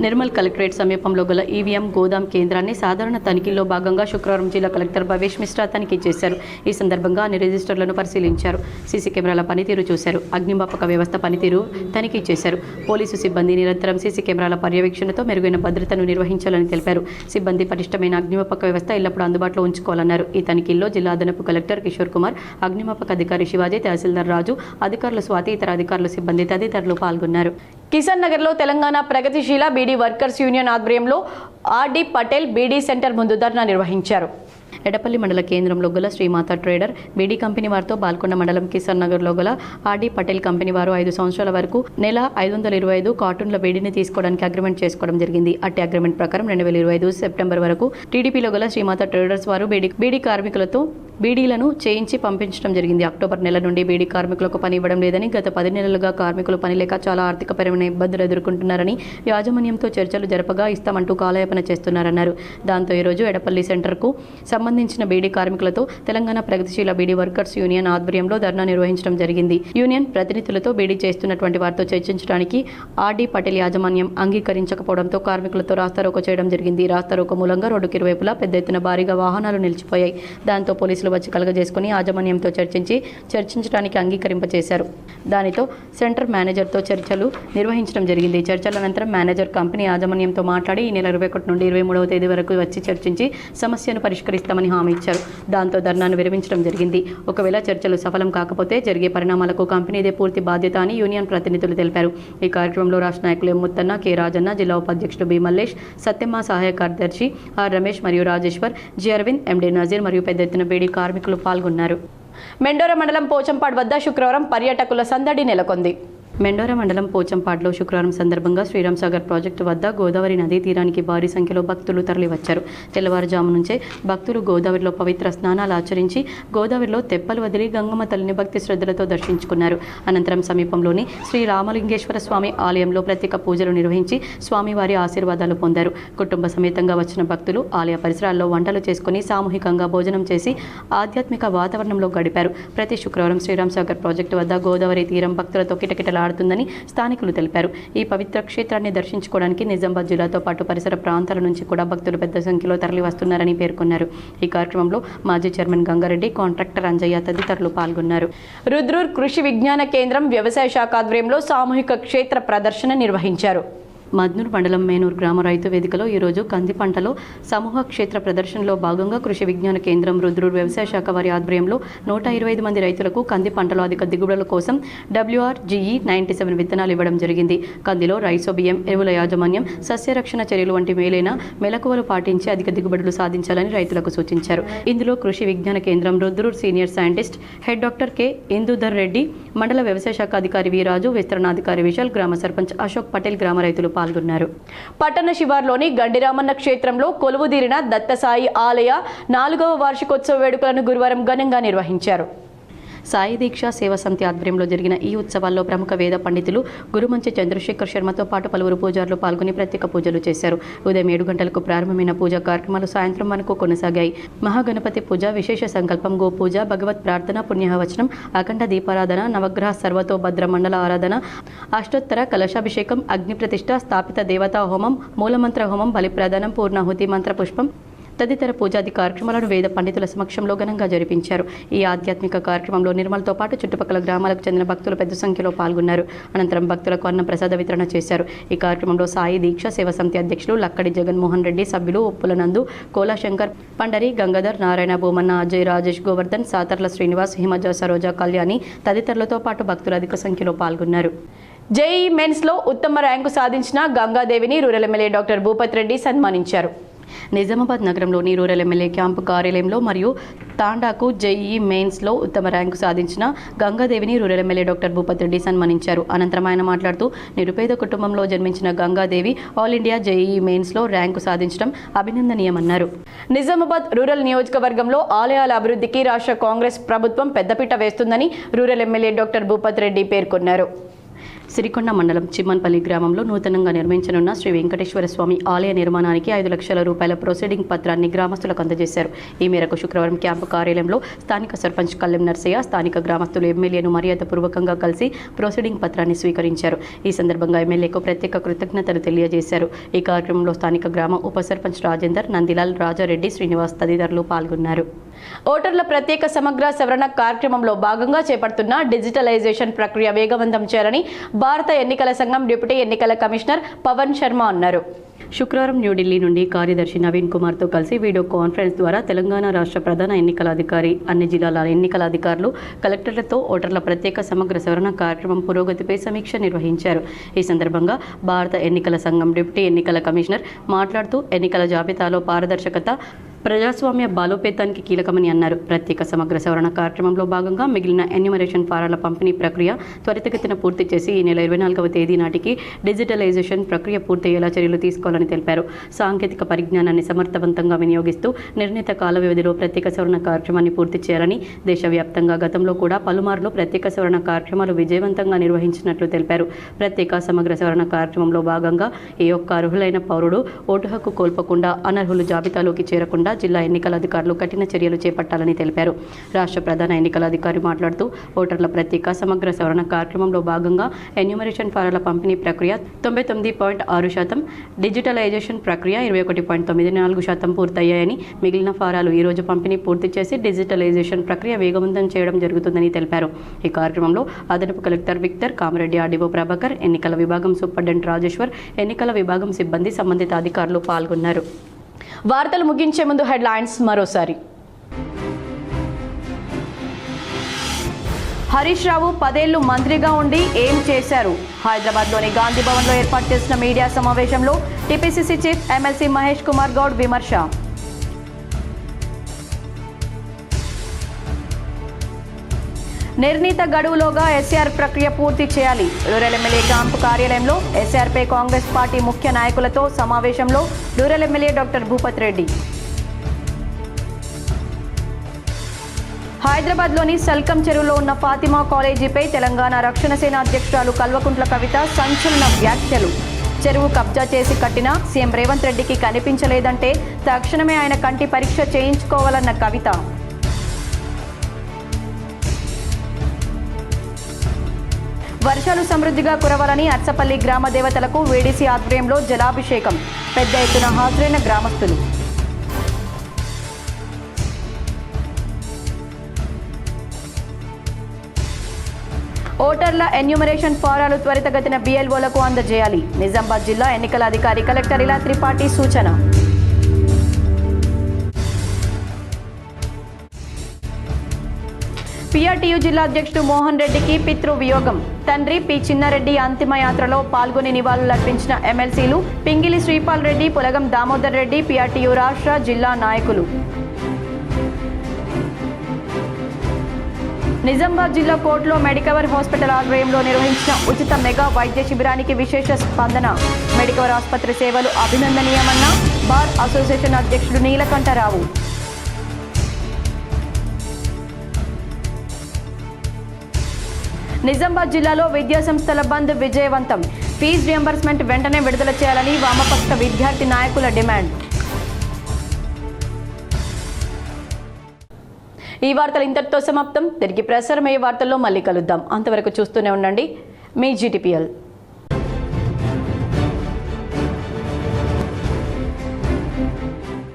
నిర్మల్ కలెక్టరేట్ సమీపంలో గల EVM గోదాం కేంద్రాన్ని సాధారణ తనిఖీల్లో భాగంగా శుక్రవారం జిల్లా కలెక్టర్ భవేష్ మిశ్రా తనిఖీ చేశారు. ఈ సందర్భంగా అన్ని రిజిస్టర్లను పరిశీలించారు. సీసీ కెమెరాల పనితీరు చూశారు. అగ్నిమాపక వ్యవస్థ పనితీరు తనిఖీ చేశారు. పోలీసు సిబ్బంది నిరంతరం సీసీ కెమెరాల పర్యవేక్షణతో మెరుగైన భద్రతను నిర్వహించాలని తెలిపారు. సిబ్బంది పటిష్టమైన అగ్నిమాపక వ్యవస్థ ఎల్లప్పుడూ అందుబాటులో ఉంచుకోవాలన్నారు. ఈ తనిఖీల్లో జిల్లా అదనపు కలెక్టర్ కిషోర్ కుమార్, అగ్నిమాపక అధికారి శివాజీ, తహసీల్దార్ రాజు, అధికారులు స్వాతి, ఇతర అధికారులు, సిబ్బంది తదితరులు పాల్గొన్నారు. కిసాన్ నగర్లో తెలంగాణ ప్రగతిశీల బీడీ వర్కర్స్ యూనియన్ ఆధ్వర్యంలో ఆర్డి పటేల్ బీడీ సెంటర్ ముందు ధర్నా నిర్వహించారు. ఎడపల్లి మండల కేంద్రంలో గల శ్రీమాత ట్రేడర్ బీడీ కంపెనీ వారితో బాల్కొండ మండలం కిసాన్ నగర్లో గల ఆర్డి పటేల్ కంపెనీ వారు 5 సంవత్సరాల వరకు నెల 525 కార్టూన్ల బీడీని తీసుకోవడానికి అగ్రిమెంట్ చేసుకోవడం జరిగింది. అట్టి అగ్రిమెంట్ ప్రకారం 2025 సెప్టెంబర్ వరకు టీడీపీలో గల శ్రీమాత ట్రేడర్స్ వారు బీడీ కార్మికులతో బీడీలను చేయించి పంపించడం జరిగింది. అక్టోబర్ నెల నుండి బీడీ కార్మికులకు పని ఇవ్వడం లేదని, గత 10 నెలలుగా కార్మికులు పని లేక చాలా ఆర్థికపరమైన ఇబ్బందులు ఎదుర్కొంటున్నారని యాజమాన్యంతో చర్చలు జరపగా ఇస్తామంటూ కాలయాపన చేస్తున్నారన్నారు. దాంతో ఈరోజు ఎడపల్లి సెంటర్కు సంబంధించిన బీడీ కార్మికులతో తెలంగాణ ప్రగతిశీల బీడీ వర్కర్స్ యూనియన్ ఆధ్వర్యంలో ధర్నా నిర్వహించడం జరిగింది. యూనియన్ ప్రతినిధులతో బీడీ చేస్తున్నటువంటి వారితో చర్చించడానికి ఆర్డీ పటేల్ యాజమాన్యం అంగీకరించకపోవడంతో కార్మికులతో రాస్తారోకో చేయడం జరిగింది. రాస్తారోకో మూలంగా రోడ్డుకి ఇరువైపులా పెద్ద ఎత్తున భారీగా వాహనాలు నిలిచిపోయాయి. దాంతో పోలీసులు వచ్చి కలగజేసుకుని యాజమాన్యంతో చర్చించడానికి అంగీకరింపచేశారు. దానితో సెంటర్ మేనేజర్తో చర్చలు నిర్వహించడం జరిగింది. చర్చల అనంతరం మేనేజర్ కంపెనీ యాజమాన్యంతో మాట్లాడి ఈ నెల 21 నుండి 23వ తేదీ వరకు వచ్చి చర్చించి సమస్యను పరిష్కరిస్తామని హామీ ఇచ్చారు. దాంతో ధర్నాను విరమించడం జరిగింది. ఒకవేళ చర్చలు సఫలం కాకపోతే జరిగే పరిణామాలకు కంపెనీదే పూర్తి బాధ్యత అని యూనియన్ ప్రతినిధులు తెలిపారు. ఈ కార్యక్రమంలో రాష్ట్ర నాయకులు ఎం ముత్తన్న, కె రాజన్న, జిల్లా ఉపాధ్యక్షుడు బి మల్లేష్, సత్యమ్మ, సహాయ కార్యదర్శి ఆర్ రమేష్ మరియు రాజేశ్వర్, జి అరవింద్, ఎండి నజీర్ మరియు పెద్ద ఎత్తున బీడీ కార్మికులు పాల్గొన్నారు. మెండోర మండలం పోచంపాడు వద్ద శుక్రవారం పర్యాటకుల సందడి నెలకొంది. మెండోర మండలం పోచంపాడులో శుక్రవారం సందర్భంగా శ్రీరామ్ సాగర్ ప్రాజెక్టు వద్ద గోదావరి నదీ తీరానికి భారీ సంఖ్యలో భక్తులు తరలివచ్చారు. తెల్లవారుజాము నుంచే భక్తులు గోదావరిలో పవిత్ర స్నానాలు ఆచరించి గోదావరిలో తెప్పలు వదిలి గంగమ్మ తల్లిని భక్తి శ్రద్ధలతో దర్శించుకున్నారు. అనంతరం సమీపంలోని శ్రీ రామలింగేశ్వర స్వామి ఆలయంలో ప్రత్యేక పూజలు నిర్వహించి స్వామివారి ఆశీర్వాదాలు పొందారు. కుటుంబ సమేతంగా వచ్చిన భక్తులు ఆలయ పరిసరాల్లో వంటలు చేసుకుని సామూహికంగా భోజనం చేసి ఆధ్యాత్మిక వాతావరణంలో గడిపారు. ప్రతి శుక్రవారం శ్రీరామ్ సాగర్ ప్రాజెక్టు వద్ద గోదావరి తీరం భక్తులతో కిటకిటలా ఆడుతుందని స్థానికులు తెలిపారు. ఈ పవిత్ర క్షేత్రాన్ని దర్శించుకోవడానికి నిజామాబాద్ జిల్లాతో పాటు పరిసర ప్రాంతాల నుంచి కూడా భక్తులు పెద్ద సంఖ్యలో తరలి వస్తున్నారని పేర్కొన్నారు. ఈ కార్యక్రమంలో మాజీ చైర్మన్ గంగారెడ్డి, కాంట్రాక్టర్ అంజయ్య తదితరులు పాల్గొన్నారు. రుద్రూర్ కృషి విజ్ఞాన కేంద్రం వ్యవసాయ శాఖ ఆధ్వర్యంలో సామూహిక క్షేత్ర ప్రదర్శన నిర్వహించారు. మద్నూర్ మండలం మేనూరు గ్రామ రైతు వేదికలో ఈరోజు కంది పంటలో సమూహ క్షేత్ర ప్రదర్శనలో భాగంగా కృషి విజ్ఞాన కేంద్రం రుద్రూర్ వ్యవసాయ శాఖ వారి ఆధ్వర్యంలో 125 మంది రైతులకు కంది పంటలో అధిక దిగుబడుల కోసం WRGE 97 విత్తనాలు ఇవ్వడం జరిగింది. కందిలో రైసోబియం ఎరువుల యాజమాన్యం, సస్యరక్షణ చర్యలు వంటి మేలైన మెలకువలు పాటించి అధిక దిగుబడులు సాధించాలని రైతులకు సూచించారు. ఇందులో Krishi Vignana Kendram Rudrur senior scientist head doctor K Indudhar Reddy, మండల వ్యవసాయ శాఖ అధికారి వి రాజు, విస్తరణాధికారి విశాల్, గ్రామ సర్పంచ్ అశోక్ పటేల్, గ్రామ రైతులు పాల్గొన్నారు. పట్టణ శివార్లోని గండిరామన్న క్షేత్రంలో కొలువుదీరిన దత్తసాయి ఆలయ 4వ వార్షికోత్సవ వేడుకలను గురువారం ఘనంగా నిర్వహించారు. సాయి దీక్ష సేవా సమితి ఆధ్వర్యంలో జరిగిన ఈ ఉత్సవాల్లో ప్రముఖ వేద పండితులు గురుమంచి చంద్రశేఖర్ శర్మతో పాటు పలువురు పూజారులు పాల్గొని ప్రత్యేక పూజలు చేశారు. ఉదయం 7 గంటలకు ప్రారంభమైన పూజా కార్యక్రమాలు సాయంత్రం వరకు కొనసాగాయి. మహాగణపతి పూజ, విశేష సంకల్పం, గోపూజ, భగవత్ ప్రార్థన, పుణ్యవచనం, అఖండ దీపారాధన, నవగ్రహ సర్వతోభద్ర మండల ఆరాధన, అష్టోత్తర కలశాభిషేకం, అగ్ని ప్రతిష్ఠ, స్థాపిత దేవతా హోమం, మూలమంత్ర హోమం, బలిప్రదానం, పూర్ణాహుతి, మంత్ర పుష్పం తదితర పూజాది కార్యక్రమాలను వేద పండితుల సమక్షంలో ఘనంగా జరిపించారు. ఈ ఆధ్యాత్మిక కార్యక్రమంలో నిర్మల్తో పాటు చుట్టుపక్కల గ్రామాలకు చెందిన భక్తులు పెద్ద సంఖ్యలో పాల్గొన్నారు. అనంతరం భక్తులకు అన్న ప్రసాద వితరణ చేశారు. ఈ కార్యక్రమంలో సాయి దీక్ష సేవా సమితి అధ్యక్షులు లక్కడి జగన్మోహన్ రెడ్డి, సభ్యులు ఉప్పుల నందు, కోలాశంకర్, పండరి, గంగాధర్, నారాయణ, భూమన్న, అజయ్, రాజేష్, గోవర్ధన్, సాతర్ల శ్రీనివాస్, హిమజ, సరోజ, కళ్యాణి తదితరులతో పాటు భక్తులు అధిక సంఖ్యలో పాల్గొన్నారు. జేఈ మెయిన్స్లో ఉత్తమ ర్యాంకు సాధించిన గంగాదేవిని rural MLA doctor Bhupath Reddy సన్మానించారు. నిజామాబాద్ నగరంలోని రూరల్ ఎమ్మెల్యే క్యాంపు కార్యాలయంలో మరియు తాండాకు జేఈ మెయిన్స్లో ఉత్తమ ర్యాంకు సాధించిన గంగాదేవిని rural MLA doctor Bhupath Reddy సన్మానించారు. అనంతరం ఆయన మాట్లాడుతూ నిరుపేద కుటుంబంలో జన్మించిన గంగాదేవి ఆల్ ఇండియా జేఈ మెయిన్స్లో ర్యాంకు సాధించడం అభినందనీయమన్నారు. నిజామాబాద్ రూరల్ నియోజకవర్గంలో ఆలయాల అభివృద్ధికి రాష్ట్ర కాంగ్రెస్ ప్రభుత్వం పెద్దపీట వేస్తుందని rural MLA doctor Bhupath Reddy పేర్కొన్నారు. సిరికొండ మండలం చిమ్మన్పల్లి గ్రామంలో నూతనంగా నిర్మించనున్న శ్రీ వెంకటేశ్వర స్వామి ఆలయ నిర్మాణానికి 5 లక్షల రూపాయల ప్రొసీడింగ్ పత్రాన్ని గ్రామస్తులకు అందజేశారు. ఈ మేరకు శుక్రవారం క్యాంపు కార్యాలయంలో స్థానిక సర్పంచ్ కల్లెం నర్సయ్య, స్థానిక గ్రామస్తులు ఎమ్మెల్యేను మర్యాదపూర్వకంగా కలిసి ప్రొసీడింగ్ పత్రాన్ని స్వీకరించారు. ఈ సందర్భంగా ఎమ్మెల్యేకు ప్రత్యేక కృతజ్ఞతలు తెలియజేశారు. ఈ కార్యక్రమంలో స్థానిక గ్రామ ఉప సర్పంచ్ రాజేందర్, నందిలాల్, రాజారెడ్డి, శ్రీనివాస్ తదితరులు పాల్గొన్నారు. ఓటర్ల ప్రత్యేక సమగ్ర సవరణ కార్యక్రమంలో భాగంగా చేపడుతున్న డిజిటలైజేషన్ ప్రక్రియ వేగవంతం చేయాలని భారత ఎన్నికల సంఘం డిప్యూటీ ఎన్నికల కమిషనర్ పవన్ శర్మ అన్నారు. శుక్రవారం న్యూఢిల్లీ నుండి కార్యదర్శి నవీన్ కుమార్తో కలిసి వీడియో కాన్ఫరెన్స్ ద్వారా తెలంగాణ రాష్ట్ర ప్రధాన ఎన్నికల అధికారి, అన్ని జిల్లాల ఎన్నికల అధికారులు, కలెక్టర్లతో ఓటర్ల ప్రత్యేక సమగ్ర సవరణ కార్యక్రమం పురోగతిపై సమీక్ష నిర్వహించారు. ఈ సందర్భంగా భారత ఎన్నికల సంఘం డిప్యూటీ ఎన్నికల కమిషనర్ మాట్లాడుతూ ఎన్నికల జాబితాలో పారదర్శకత, ప్రజాస్వామ్య బలోపేతానికి కీలకమని అన్నారు. ప్రత్యేక సమగ్ర సవరణ కార్యక్రమంలో భాగంగా మిగిలిన ఎన్యూమరేషన్ ఫారాల పంపిణీ ప్రక్రియ త్వరితగతిన పూర్తి చేసి ఈ నెల 24వ తేదీ నాటికి డిజిటలైజేషన్ ప్రక్రియ పూర్తయ్యేలా చర్యలు తీసుకోవాలని తెలిపారు. సాంకేతిక పరిజ్ఞానాన్ని సమర్థవంతంగా వినియోగిస్తూ నిర్ణీత కాల వ్యవధిలో ప్రత్యేక సవరణ కార్యక్రమాన్ని పూర్తి చేయాలని, దేశవ్యాప్తంగా గతంలో కూడా పలుమార్లు ప్రత్యేక సవరణ కార్యక్రమాలు విజయవంతంగా నిర్వహించినట్లు తెలిపారు. ప్రత్యేక సమగ్ర సవరణ కార్యక్రమంలో భాగంగా ఏ ఒక్క అర్హులైన పౌరుడు ఓటు హక్కు కోల్పోకుండా అనర్హులు జాబితాలోకి చేరకుండా జిల్లా ఎన్నికల అధికారులు కఠిన చర్యలు చేపట్టాలని తెలిపారు. రాష్ట్ర ప్రధాన ఎన్నికల అధికారి మాట్లాడుతూ ఓటర్ల ప్రత్యేక సమగ్ర సవరణ కార్యక్రమంలో భాగంగా ఎన్యూమరేషన్ ఫారాల పంపిణీ ప్రక్రియ 99.6%, డిజిటలైజేషన్ ప్రక్రియ 21.94% పూర్తయ్యాయని, మిగిలిన ఫారాలు ఈ రోజు పంపిణీ పూర్తి చేసి డిజిటలైజేషన్ ప్రక్రియ వేగవంతం చేయడం జరుగుతుందని తెలిపారు. ఈ కార్యక్రమంలో అదనపు collector Victor, Kamareddy RDO Prabhakar, ఎన్నికల విభాగం సూపరింటెండెంట్ రాజేశ్వర్, ఎన్నికల విభాగం సిబ్బంది, సంబంధిత అధికారులు పాల్గొన్నారు. వార్తలు ముగించే ముందు హెడ్లైన్స్ మరోసారి. హరీష్ రావు 10 ఏళ్లు మంత్రిగా ఉండి ఏం చేశారు? హైదరాబాద్లోని గాంధీ భవన్లో ఏర్పాటు చేసిన మీడియా సమావేశంలో TPCC chief MLC Mahesh Kumar Goud విమర్శ. నిర్ణీత గడువులోగా ఎస్ఆర్ ప్రక్రియ పూర్తి చేయాలి. రూరల్ ఎమ్మెల్యే క్యాంపు కార్యాలయంలో ఎస్ఆర్పై కాంగ్రెస్ పార్టీ ముఖ్య నాయకులతో సమావేశంలో rural MLA doctor Bhupath Reddy. హైదరాబాద్లోని సల్కం చెరువులో ఉన్న ఫాతిమా కాలేజీపై తెలంగాణ రక్షణ సేన అధ్యక్షురాలు కల్వకుంట్ల కవిత సంచలన వ్యాఖ్యలు. చెరువు కబ్జా చేసి కట్టినా సీఎం రేవంత్ రెడ్డికి కనిపించలేదంటే తక్షణమే ఆయన కంటి పరీక్ష చేయించుకోవాలన్న కవిత. వర్షాలు సమృద్ధిగా కురవాలని అర్సపల్లి గ్రామ దేవతలకు వీడీసీ ఆధ్వర్యంలో జలాభిషేకం. పెద్ద ఎత్తున హాజరైన గ్రామస్తులు. ఓటర్ల ఎన్యూమరేషన్ ఫారాలు త్వరితగతిన BLOలకు అందజేయాలి. నిజామాబాద్ జిల్లా ఎన్నికల అధికారి కలెక్టర్ ఇలా త్రిపాఠి సూచన. PRTU జిల్లా అధ్యక్షుడు మోహన్ రెడ్డికి పితృ వియోగం. తండ్రి పి చిన్నారెడ్డి అంతిమయాత్రలో పాల్గొని నివాళులర్పించిన ఎమ్మెల్సీలు పింగిలి శ్రీపాల్ రెడ్డి, పులగం దామోదర్ రెడ్డి, PRTU రాష్ట్ర జిల్లా నాయకులు. నిజామాబాద్ జిల్లా కోర్టులో మెడికవర్ హాస్పిటల్ ఆధ్వర్యంలో నిర్వహించిన ఉచిత మెగా వైద్య శిబిరానికి విశేష స్పందన. మెడికవర్ ఆసుపత్రి సేవలు అభినందనీయమన్న బార్ అసోసియేషన్ అధ్యక్షుడు నీలకంఠరావు. నిజామాబాద్ జిల్లాలో విద్యా సంస్థల బంద్ విజయవంతం. ఫీజు రియంబర్స్మెంట్ వెంటనే విడుదల చేయాలని వామపక్ష విద్యార్థి నాయకుల డిమాండ్. ఈ వార్తలు ఇంతటితో సమాప్తం. తిరిగి ప్రసారమయ్యే వార్తల్లో మళ్ళీ కలుద్దాం. అంతవరకు చూస్తూనే ఉండండి మీ GTPL.